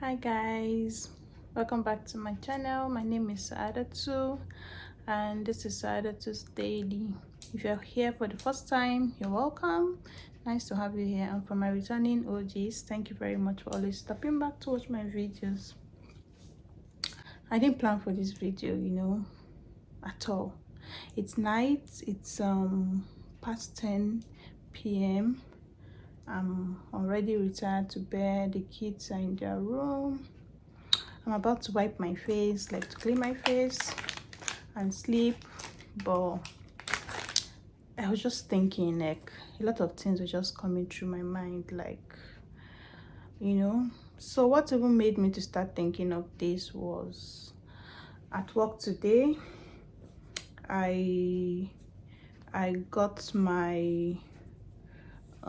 Hi guys, welcome back to my channel. My name is Saadatu and this is Saadatu's Daily. If you're here for the first time, you're welcome. Nice to have you here. And for my returning OGs, thank you very much for always stopping back to watch my videos. I didn't plan for this video, at all. It's night. It's past 10 p.m. I'm already retired to bed. The kids are in their room. I'm about to wipe my face, like to clean my face and sleep, but I was just thinking, like, a lot of things were just coming through my mind, like, so what even made me to start thinking of this was at work today. I got my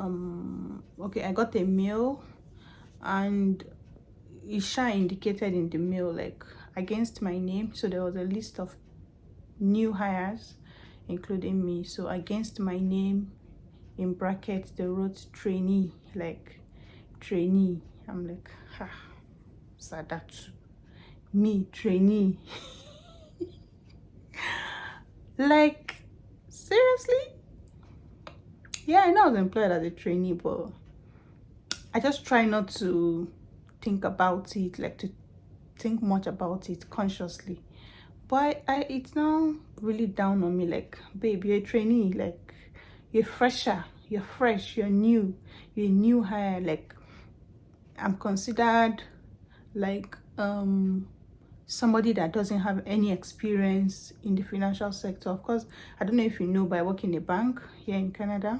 I got a mail, and Isha indicated in the mail like against my name, so there was a list of new hires including me. So against my name, in brackets they wrote trainee, like trainee. I'm like, ha, Sadatu, me trainee. Like, seriously? Yeah, I know I was employed as a trainee, but I just try not to think about it, like to think much about it consciously. But it's now really down on me, like, babe, you're a trainee, like you're fresher, you're fresh, you're new, you're a new hire. Like, I'm considered like somebody that doesn't have any experience in the financial sector. Of course, I don't know if you know, but I work in a bank here in Canada.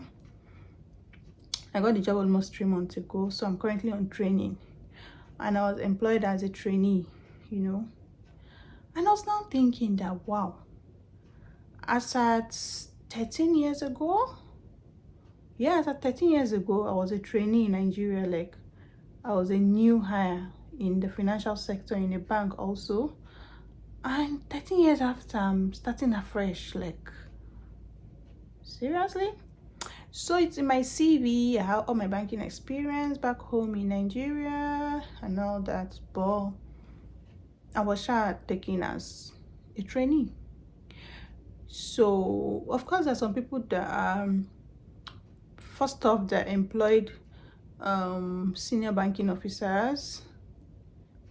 I got the job almost 3 months ago, so I'm currently on training, and I was employed as a trainee, and I was now thinking that, wow, as at 13 years ago, yeah, as at 13 years ago, I was a trainee in Nigeria. Like, I was a new hire in the financial sector in a bank also. And 13 years after, I'm starting afresh. Like, seriously? So it's in my CV. I have all my banking experience back home in Nigeria and all that. But I was taken as a trainee. So, of course, there are some people that first off, they're employed senior banking officers.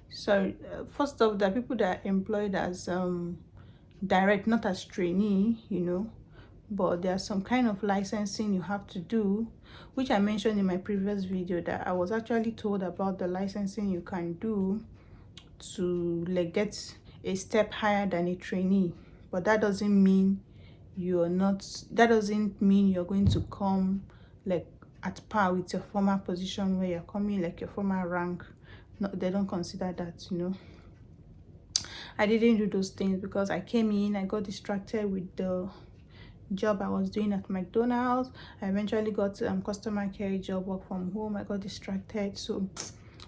So first off, there are people that are employed as direct, not as trainee, but there's some kind of licensing you have to do, which I mentioned in my previous video, that I was actually told about the licensing you can do to like get a step higher than a trainee. But that doesn't mean you're going to come like at par with your former position, where you're coming like your former rank. No, they don't consider that. I didn't do those things because I came in, I got distracted with the job I was doing at McDonald's. I eventually got customer care job, work from home. I got distracted, so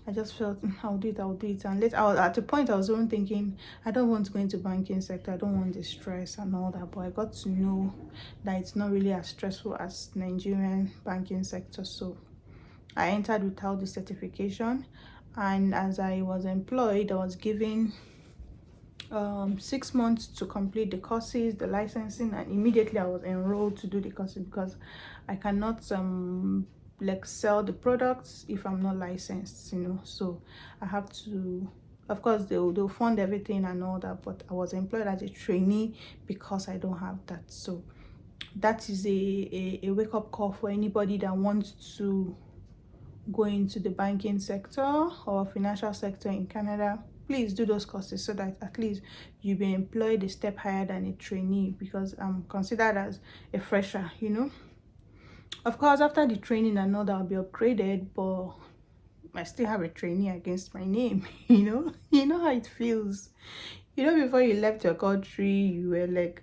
I just felt I'll do it. And later, at the point I was even thinking, I don't want to go into banking sector, I don't want the stress and all that. But I got to know that it's not really as stressful as Nigerian banking sector. So I entered without the certification, and as I was employed, I was given 6 months to complete the courses, the licensing, and immediately I was enrolled to do the courses, because I cannot like sell the products if I'm not licensed, so I have to, of course they'll fund everything and all that, but I was employed as a trainee because I don't have that. So that is a wake-up call for anybody that wants to go into the banking sector or financial sector in Canada. Please do those courses so that at least you'll be employed a step higher than a trainee, because I'm considered as a fresher. Of course, after the training and all that, I'll be upgraded, but I still have a trainee against my name. You know how it feels. Before you left your country, you were like,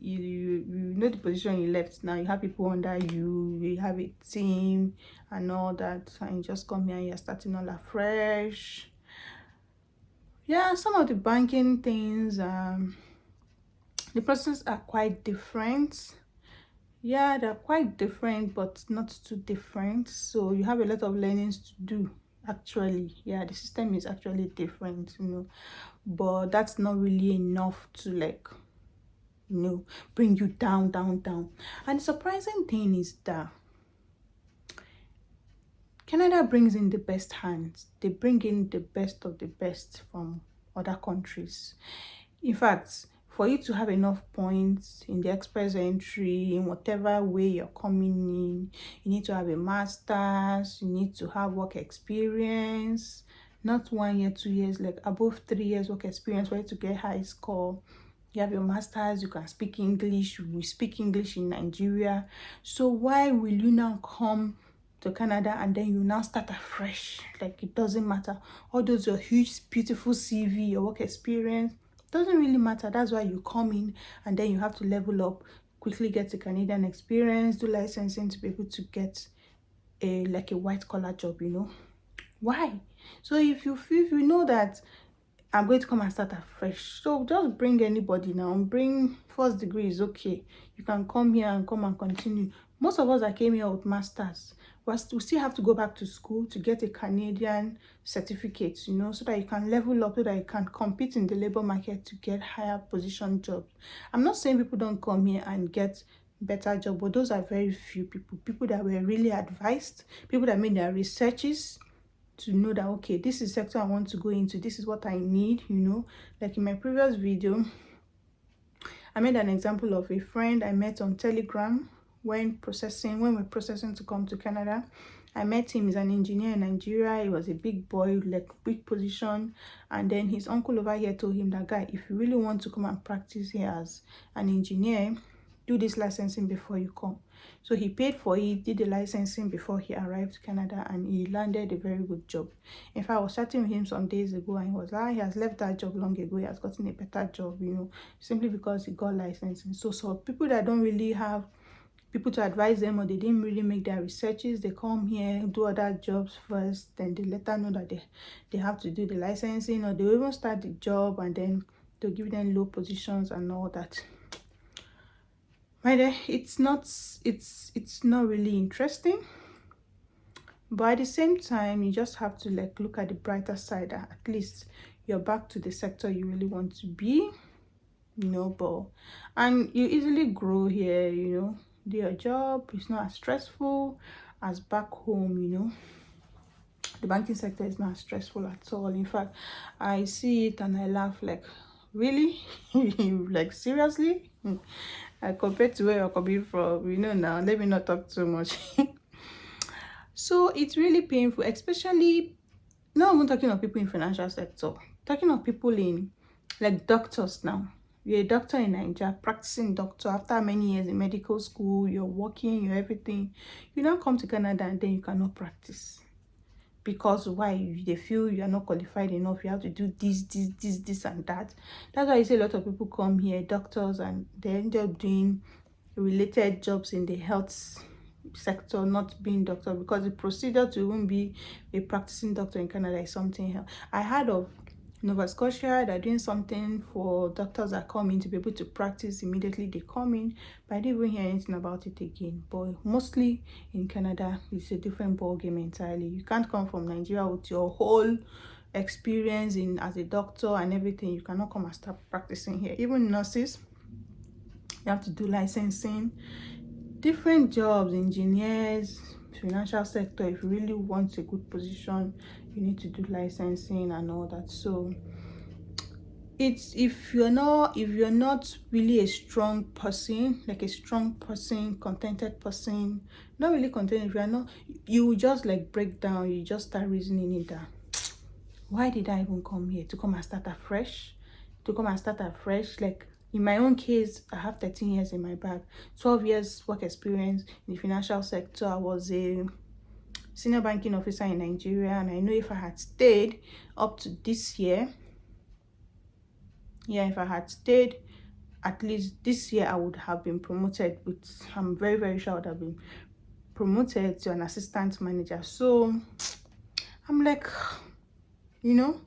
you know the position you left. Now you have people under you, you have a team and all that, and you just come here and you're starting all afresh. Yeah, some of the banking things, the process are quite different. Yeah, they're quite different, but not too different. So you have a lot of learnings to do. actually. Yeah, the system is actually different, but that's not really enough to like, bring you down, down, down. And the surprising thing is that Canada brings in the best hands. They bring in the best of the best from other countries. In fact, for you to have enough points in the express entry, in whatever way you're coming in, you need to have a master's, you need to have work experience, not 1 year, 2 years, like above 3 years work experience for you to get high score. You have your master's, you can speak English, we speak English in Nigeria. So why will you now come to Canada and then you now start afresh? Like, it doesn't matter. All those your huge, beautiful CV, your work experience, doesn't really matter. That's why you come in and then you have to level up, quickly get a Canadian experience, do licensing to be able to get a white collar job, Why? So if you know that I'm going to come and start afresh. So just bring anybody now. Bring first degree is okay. You can come here and come and continue. Most of us that came here with masters, we still have to go back to school to get a Canadian certificate, so that you can level up, so that you can compete in the labor market to get higher position jobs. I'm not saying people don't come here and get better job, but those are very few people that were really advised, people that made their researches to know that, okay, this is sector I want to go into, this is what I need. Like in my previous video, I made an example of a friend I met on Telegram when we're processing to come to Canada. I met him. He's an engineer in Nigeria. He was a big boy, like big position. And then his uncle over here told him that, guy, if you really want to come and practice here as an engineer, do this licensing before you come. So he paid for it, did the licensing before he arrived to Canada, and he landed a very good job. In fact, I was chatting with him some days ago, and he was like, he has left that job long ago. He has gotten a better job, simply because he got licensing. So people that don't really have people to advise them, or they didn't really make their researches, they come here, do other jobs first, then they later know that they have to do the licensing, or they even start the job and then they'll give them low positions and all that. Right there, it's not really interesting, but at the same time, you just have to like look at the brighter side, that at least you're back to the sector you really want to be, but and you easily grow here, do your job. It's not as stressful as back home. The banking sector is not stressful at all. In fact, I see it and I laugh, like, really? Like, seriously? Compared to where you're coming from, now, let me not talk too much. So it's really painful, especially now. I'm talking of people in financial sector, talking of people in like doctors. Now you're a doctor in Nigeria, practicing doctor after many years in medical school, you're working, you're everything. You now come to Canada and then you cannot practice. Because why? They feel you are not qualified enough, you have to do this and that. That's why you see a lot of people come here, doctors, and they end up doing related jobs in the health sector, not being doctor, because the procedure to even be a practicing doctor in Canada is something else. I heard of Nova Scotia, they're doing something for doctors that come in to be able to practice immediately they come in, but I didn't even hear anything about it again. But mostly in Canada, it's a different ball game entirely. You can't come from Nigeria with your whole experience in as a doctor and everything. You cannot come and start practicing here. Even nurses, you have to do licensing, different jobs, engineers, financial sector. If you really want a good position, you need to do licensing and all that. So it's if you're not really a strong person, like a strong person, contented person, not really contented, if you're not, you will just like break down. You just start reasoning it that, why did I even come here? To come and start afresh? Like, in my own case, I have 13 years in my bag, 12 years work experience in the financial sector. I was a senior banking officer in Nigeria, and I know if I had stayed up to this year, if I had stayed at least this year, I would have been promoted. I'm very, very sure I would have been promoted to an assistant manager. So I'm like, you now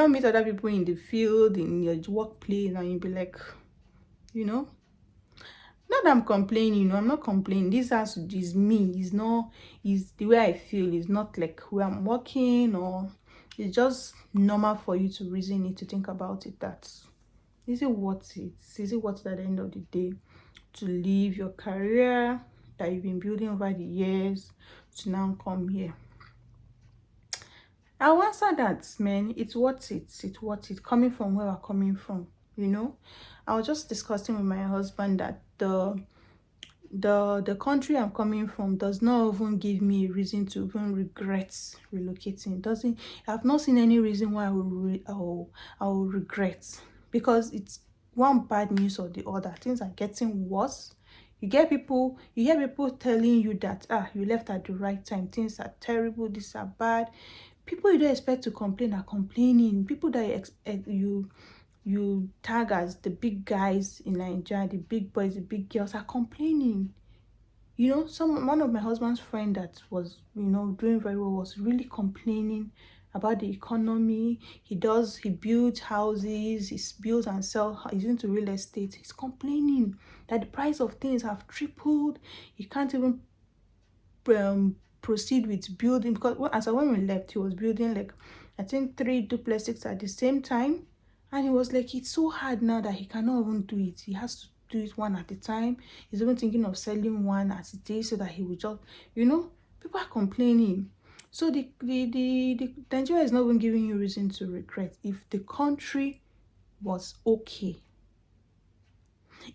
meet other people in the field, in your workplace, and you be like, not Not that I'm complaining, no, I'm not complaining. This has is me. It's not, is the way I feel. It's not like where I'm working, or it's just normal for you to reason it, to think about it. That is it worth it? Is it worth it at the end of the day to leave your career that you've been building over the years to now come here? I'll answer that, man. It's worth it. It's worth it. Coming from where we're coming from, you know. I was just discussing with my husband that the country I'm coming from does not even give me a reason to even regret relocating. Doesn't I've not seen any reason why I will regret, because it's one bad news or the other. Things are getting worse. You hear people telling you that you left at the right time, things are terrible, these are bad. People you don't expect to complain are complaining. People that you tag as the big guys in Nigeria, the big boys, the big girls, are complaining. You know, one of my husband's friend that was, doing very well, was really complaining about the economy. He builds houses, he builds and sells, he's into real estate. He's complaining that the price of things have tripled. He can't even proceed with building, because when we left, he was building like, I think, 3 duplexes at the same time. And he was like, it's so hard now that he cannot even do it. He has to do it one at a time. He's even thinking of selling one as it is, so that he will just, people are complaining. So the Nigeria is not even giving you reason to regret. If the country was okay,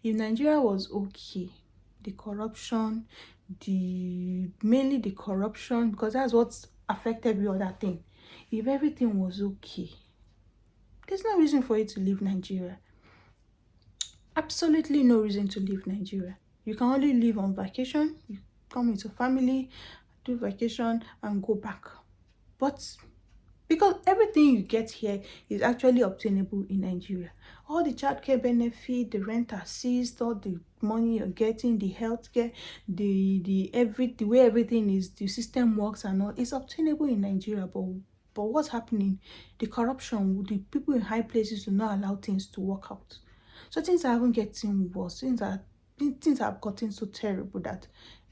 if Nigeria was okay, the corruption, mainly the corruption, because that's what affected every other thing. If everything was okay, there's no reason for you to leave Nigeria. Absolutely no reason to leave Nigeria. You can only leave on vacation. You come with your family, do vacation, and go back. But because everything you get here is actually obtainable in Nigeria. All the childcare benefit, the rent assist, all the money you're getting, the healthcare, the way everything is, the system works and all, is obtainable in Nigeria. But what's happening? The corruption, the people in high places do not allow things to work out. So things are even getting worse. Things have gotten so terrible that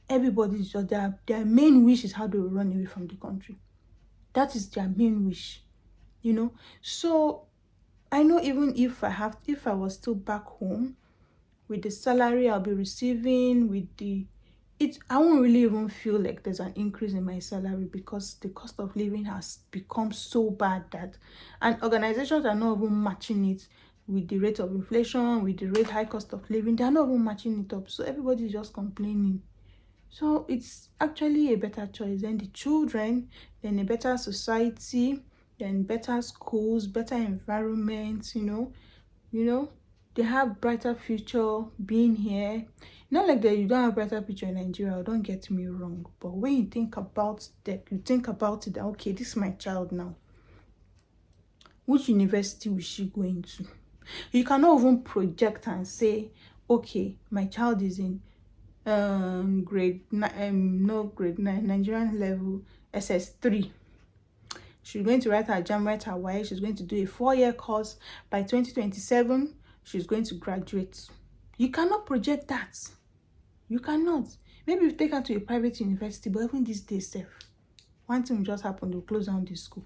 everybody's just, their main wish is how to run away from the country. That is their main wish, So I know, even if I was still back home, with the salary I'll be receiving, I won't really even feel like there's an increase in my salary, because the cost of living has become so bad and organizations are not even matching it with the rate of inflation, with the high cost of living. They're not even matching it up. So everybody's just complaining. So it's actually a better choice than the children, then a better society, then better schools, better environments, they have brighter future being here. Not like that you don't have brighter future in Nigeria, don't get me wrong. But when you think about that, okay, this is my child now. Which university will she go into? You cannot even project and say, okay, my child is in grade 9 Nigerian level SS3. She's going to write her JAMB, write her YA. She's going to do a 4-year course. By 2027, she's going to graduate. You cannot project that. You cannot. Maybe you take her to a private university, but even these days, one thing will just happen, they'll close down the school.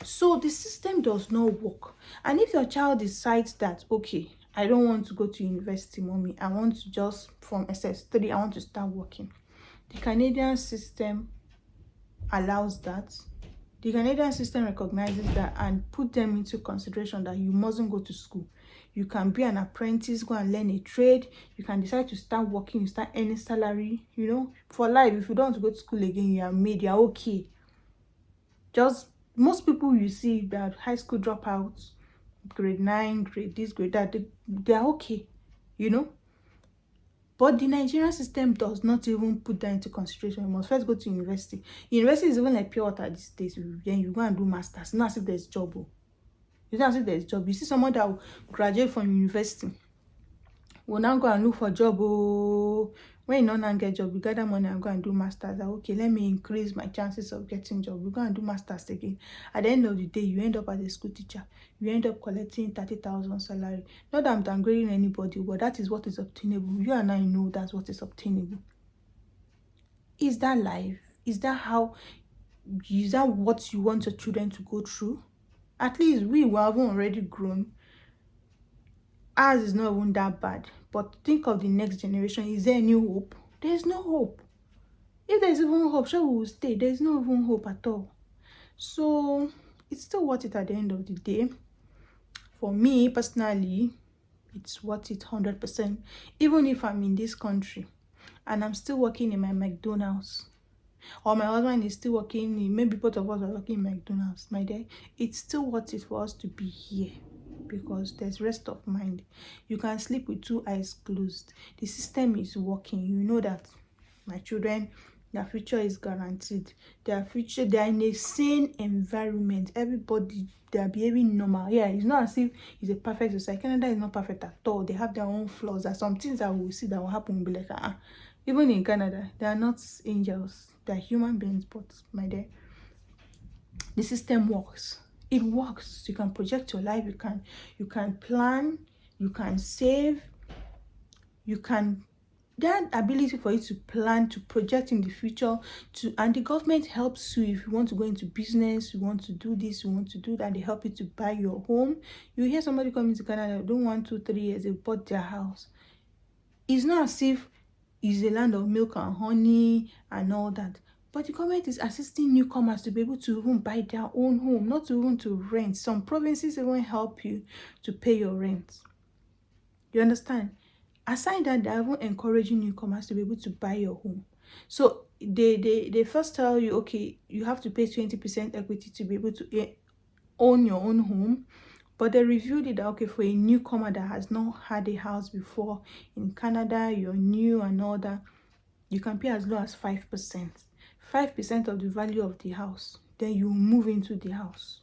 So the system does not work. And if your child decides that, okay, I don't want to go to university, mommy, I want to just, from SS3, I want to start working. The Canadian system allows that. The Canadian system recognizes that and put them into consideration that you mustn't go to school. You can be an apprentice, go and learn a trade. You can decide to start working, you start earning salary, for life. If you don't want to go to school again, you are made, you're okay. Just, most people you see that high school dropouts, grade 9, grade this, grade that, they're okay, But the Nigerian system does not even put that into consideration. You must first go to university. University is even like pure water these days. Then you go and do masters. It's not as if there's job. It's not as if there's job. You see someone that will graduate from university will now go and look for job. When you no now get job, you gather money and go and do masters. Like, okay, let me increase my chances of getting job. You go and do masters again. At the end of the day, you end up as a school teacher. You end up collecting 30,000 salary. Not that I'm downgrading anybody, but that is what is obtainable. You and I know that's what is obtainable. Is that life? Is that how? Is that what you want your children to go through? At least we who haven't already grown, ours is not even that bad. But think of the next generation. Is there any hope? There's no hope. If there's even hope, sure we will stay. There's no even hope at all. So it's still worth it at the end of the day. For me personally, it's worth it 100%. Even if I'm in this country and I'm still working in my McDonald's, or my husband is still working in, maybe both of us are working in McDonald's, my dear, it's still worth it for us to be here, because there's rest of mind. You can sleep with two eyes closed. The system is working. You know that my children, their future is guaranteed. Their future, they are in a sane environment. Everybody, they are behaving normal. Yeah, it's not as if it's a perfect society. Canada is not perfect at all. They have their own flaws. There are some things that we'll see that will happen. We'll be like, even in Canada, they are not angels. They are human beings, but my dear, the system works. It works. You can project your life. You can plan. You can save. You can, that ability for you to plan, to project in the future, and the government helps you. If you want to go into business, you want to do this, you want to do that, they help you to buy your home. You hear somebody coming to Canada, don't want 2-3 years, they bought their house. It's not as if it's a land of milk and honey and all that, but the government is assisting newcomers to be able to even buy their own home, not even to rent. Some provinces even help you to pay your rent. You understand? Aside that, they're even encouraging newcomers to be able to buy your home. So they first tell you, okay, you have to pay 20% equity to be able to own your own home. But they reviewed it that, okay, for a newcomer that has not had a house before in Canada, you're new and all that, you can pay as low as 5%. 5% of the value of the house. Then you move into the house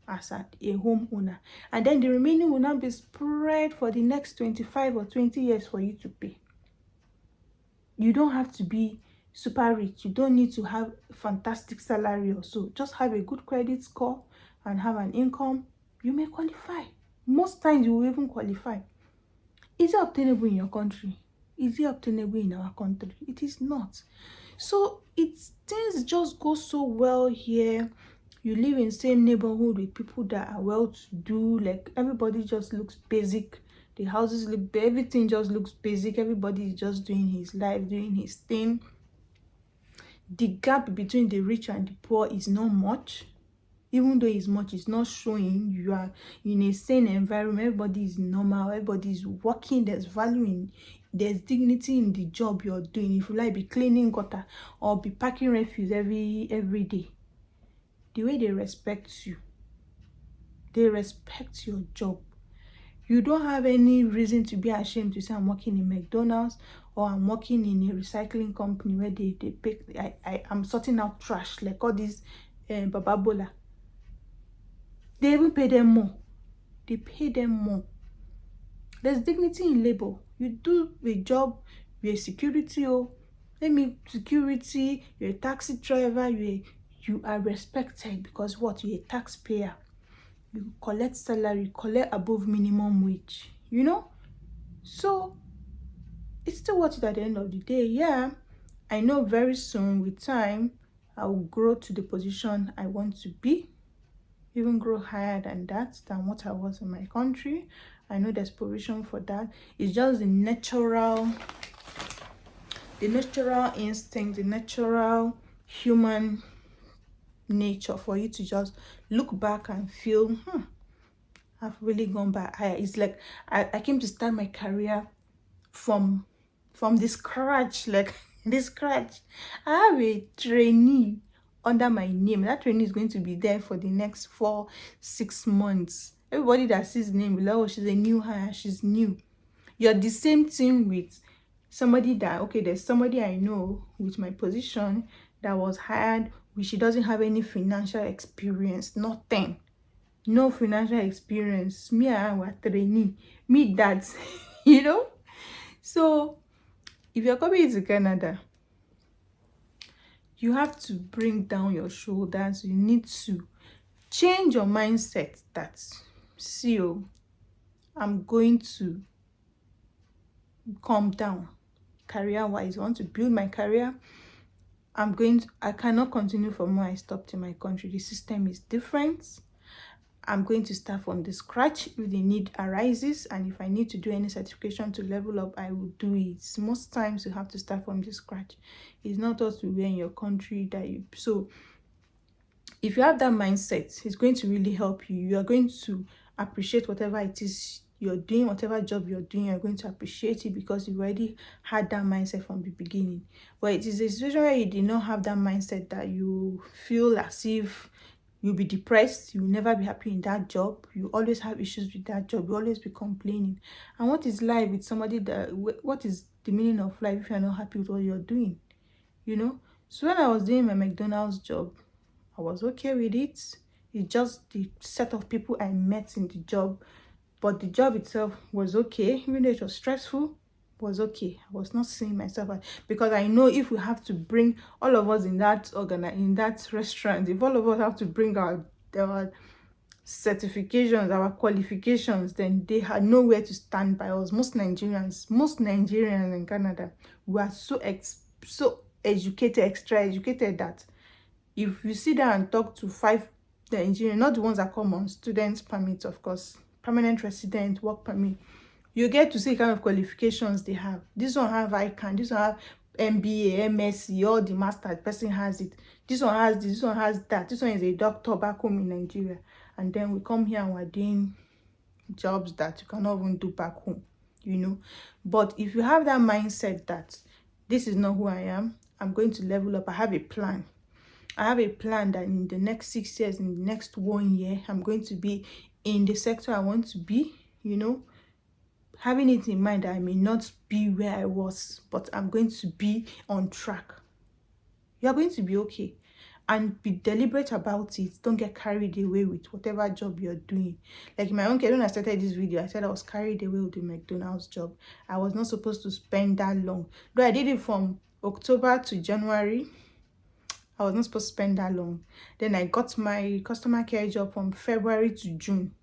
as a homeowner, and then the remaining will now be spread for the next 25 or 20 years for you to pay. You don't have to be super rich. You don't need to have a fantastic salary or so. Just have a good credit score and have an income. You may qualify. Most times you will even qualify. Is it obtainable in your country? Is it obtainable in our country? It is not. So things just go so well here. You live in the same neighborhood with people that are well to do. Like, everybody just looks basic. The houses look, everything just looks basic. Everybody is just doing his life, doing his thing. The gap between the rich and the poor is not much. Even though it's much, it's not showing. You are in a sane environment. Everybody is normal. Everybody is working. There's value in, there's dignity in the job you're doing. If you like, be cleaning gutter or be packing refuse every day. The way they respect you, they respect your job. You don't have any reason to be ashamed to say, I'm working in McDonald's or I'm working in a recycling company where they pick, I'm sorting out trash, like all these bababola. They even pay them more. They pay them more. There's dignity in labor. You do a job, you're a security, security, you're a taxi driver, you are respected because what? You're a taxpayer. You collect salary, collect above minimum wage, So it's still worth it at the end of the day. Yeah, I know very soon with time, I will grow to the position I want to be, even grow higher than what I was in my country. I know there's provision for that. It's just the natural instinct, the natural human nature for you to just look back and feel, I've really gone back higher. It's like I came to start my career from the scratch, like the scratch. I have a trainee under my name. That trainee is going to be there for the next 4-6 months. Everybody that sees the name will, oh, she's a new hire, she's new. You're the same thing with somebody that, okay, there's somebody I know with my position that was hired, she doesn't have any financial experience, nothing. No financial experience. Me and I were trainee. Me that, So if you're coming to Canada, you have to bring down your shoulders. You need to change your mindset that, see, oh, I'm going to calm down career wise. I want to build my career. I cannot continue from where I stopped in my country. The system is different. I'm going to start from the scratch if the need arises, and if I need to do any certification to level up, I will do it. Most times you have to start from the scratch. It's not what we wear in your country that you. So if you have that mindset, it's going to really help you. You are going to appreciate whatever it is you're doing, whatever job you're doing, you're going to appreciate it because you already had that mindset from the beginning. But it is a situation where you did not have that mindset that you feel as if you'll be depressed, you'll never be happy in that job, you always have issues with that job, you always be complaining. And what is life with somebody that, what is the meaning of life if you're not happy with what you're doing? You know? So when I was doing my McDonald's job, I was okay with it. It's just the set of people I met in the job. But the job itself was okay, even though it was stressful, was okay. I was not seeing myself because I know if we have to bring all of us in that in that restaurant, if all of us have to bring our certifications, our qualifications, then they had nowhere to stand by us. Most Nigerians in Canada, we are so educated, extra educated, that if you sit down and talk to 5 Nigerians, not the ones that come on student permit, of course, permanent resident, work permit, you get to see kind of qualifications they have. This one have ICANN, this one have MBA, MSc, all the master person has it. This one has this one has that. This one is a doctor back home in Nigeria. And then we come here and we're doing jobs that you cannot even do back home, you know. But if you have that mindset that this is not who I am, I'm going to level up, I have a plan. I have a plan that in the next 6 years, in the next 1 year, I'm going to be in the sector I want to be, you know. Having it in mind that I may not be where I was, but I'm going to be on track. You're going to be okay. And be deliberate about it. Don't get carried away with whatever job you're doing. Like in my own case, when I started this video, I said I was carried away with the McDonald's job. I was not supposed to spend that long. Though I did it from October to January, I was not supposed to spend that long. Then I got my customer care job from February to June.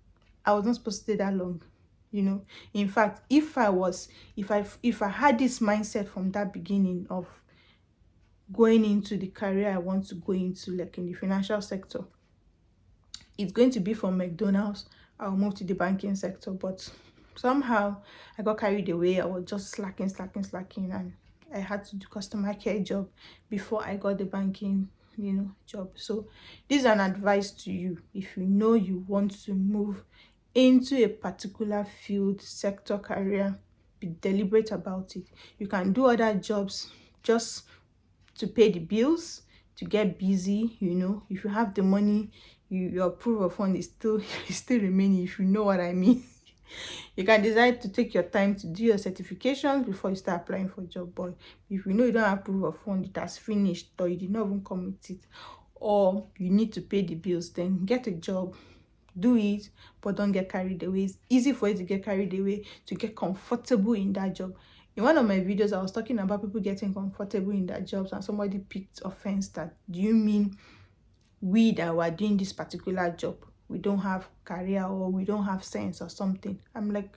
I was not supposed to stay that long, you know. In fact, if I had this mindset from that beginning of going into the career I want to go into, like in the financial sector, it's going to be from McDonald's, I'll move to the banking sector. But somehow I got carried away. I was just slacking, and I had to do customer care job before I got the banking, you know, job. So this is an advice to you. If you know you want to move into a particular field, sector, career, be deliberate about it. You can do other jobs just to pay the bills, to get busy, you know. If you have the money, your proof of fund is still remaining, if you know what I mean. You can decide to take your time to do your certifications before you start applying for a job. But if you know you don't have proof of fund, it has finished, or you did not even commit it, or you need to pay the bills, then get a job, do it, but don't get carried away. It's easy for you to get carried away, to get comfortable in that job. In one of my videos, I was talking about people getting comfortable in their jobs, and somebody picked offense that, do you mean we that were doing this particular job, we don't have career, or we don't have sense or something? I'm like,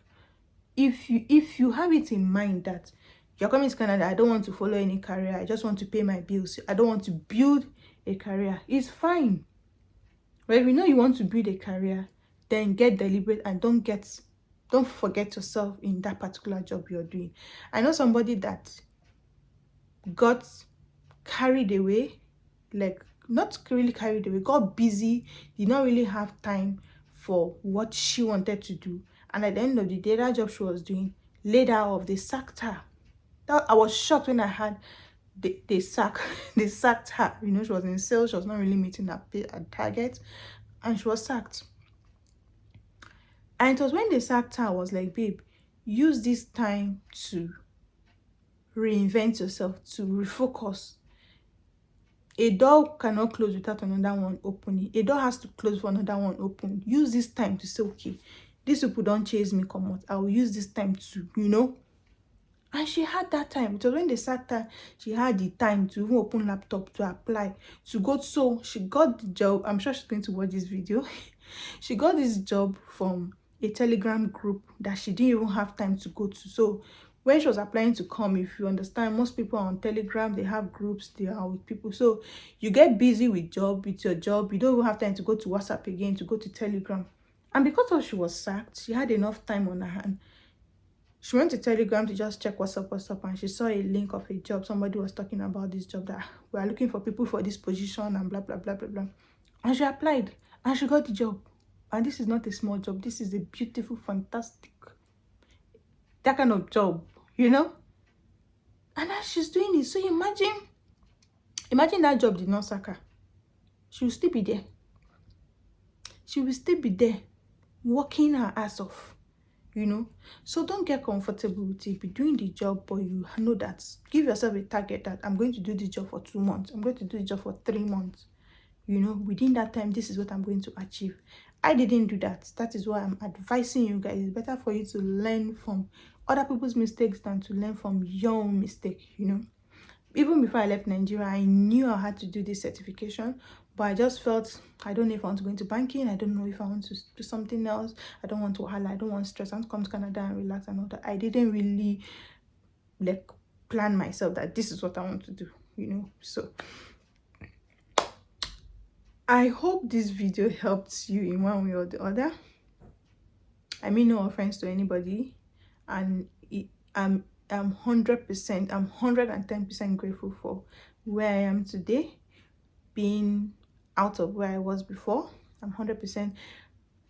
if you have it in mind that you're coming to Canada, I don't want to follow any career, I just want to pay my bills, I don't want to build a career, it's fine. But if you know you want to build a career, then get deliberate and don't forget yourself in that particular job you're doing. I know somebody that got carried away, like not really carried away, got busy, did not really have time for what she wanted to do. And at the end of the day, that job she was doing laid her off. They sacked her. I was shocked when I had they sacked her. You know, she was in sales, she was not really meeting her target, and she was sacked. And it was when they sacked her, I was like, babe, use this time to reinvent yourself, to refocus. A door cannot close without another one opening. A door has to close for another one open. Use this time to say, okay, these people don't chase me, come out. I will use this time to, you know, And she had that time. It was when they sat there, she had the time to even open laptop to apply, to go. So she got the job. I'm sure she's going to watch this video. She got this job from a Telegram group that she didn't even have time to go to. So when she was applying to come, if you understand, most people are on Telegram, they have groups, they are with people. So you get busy with your job, you don't even have time to go to WhatsApp again, to go to Telegram. And because of she was sacked, she had enough time on her hand. She went to Telegram to just check what's up, and she saw a link of a job. Somebody was talking about this job, that we are looking for people for this position and blah blah blah blah blah. And she applied and she got the job. And this is not a small job. This is a beautiful, fantastic, that kind of job, you know. And now she's doing it. So imagine that job did not sack her. She will still be there. She will still be there, working her ass off. You know, so don't get comfortable with it. Be doing the job, but you know that, give yourself a target that I'm going to do this job for 2 months, I'm going to do the job for 3 months. You know, within that time, this is what I'm going to achieve. I didn't do that. That is why I'm advising you guys. It's better for you to learn from other people's mistakes than to learn from your own mistake. You know, even before I left Nigeria, I knew I had to do this certification, but I just felt, I don't know if I want to go into banking. I don't know if I want to do something else. I don't want to wahala. I don't want stress. I want to come to Canada and relax and all that. I didn't really like plan myself that this is what I want to do, you know. So I hope this video helped you in one way or the other. I mean no offense to anybody, and I'm 100%, I'm 110% grateful for where I am today, being out of where I was before. I'm 100%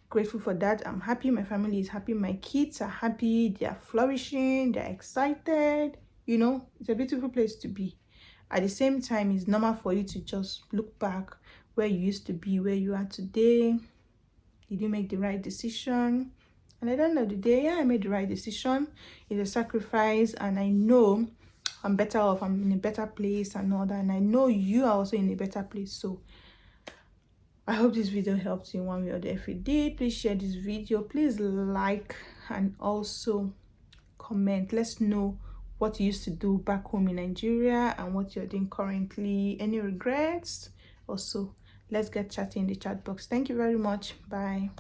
grateful for that. I'm happy, my family is happy, my kids are happy, they are flourishing, they're excited. You know, it's a beautiful place to be. At the same time, it's normal for you to just look back where you used to be, where you are today. Did you make the right decision? And at the end of the day, yeah, I made the right decision. It's a sacrifice, and I know I'm better off. I'm in a better place and all that. And I know you are also in a better place. So I hope this video helped you in one way or the other. If it did, please share this video. Please like and also comment. Let's know what you used to do back home in Nigeria and what you're doing currently. Any regrets? Also, let's get chatting in the chat box. Thank you very much. Bye.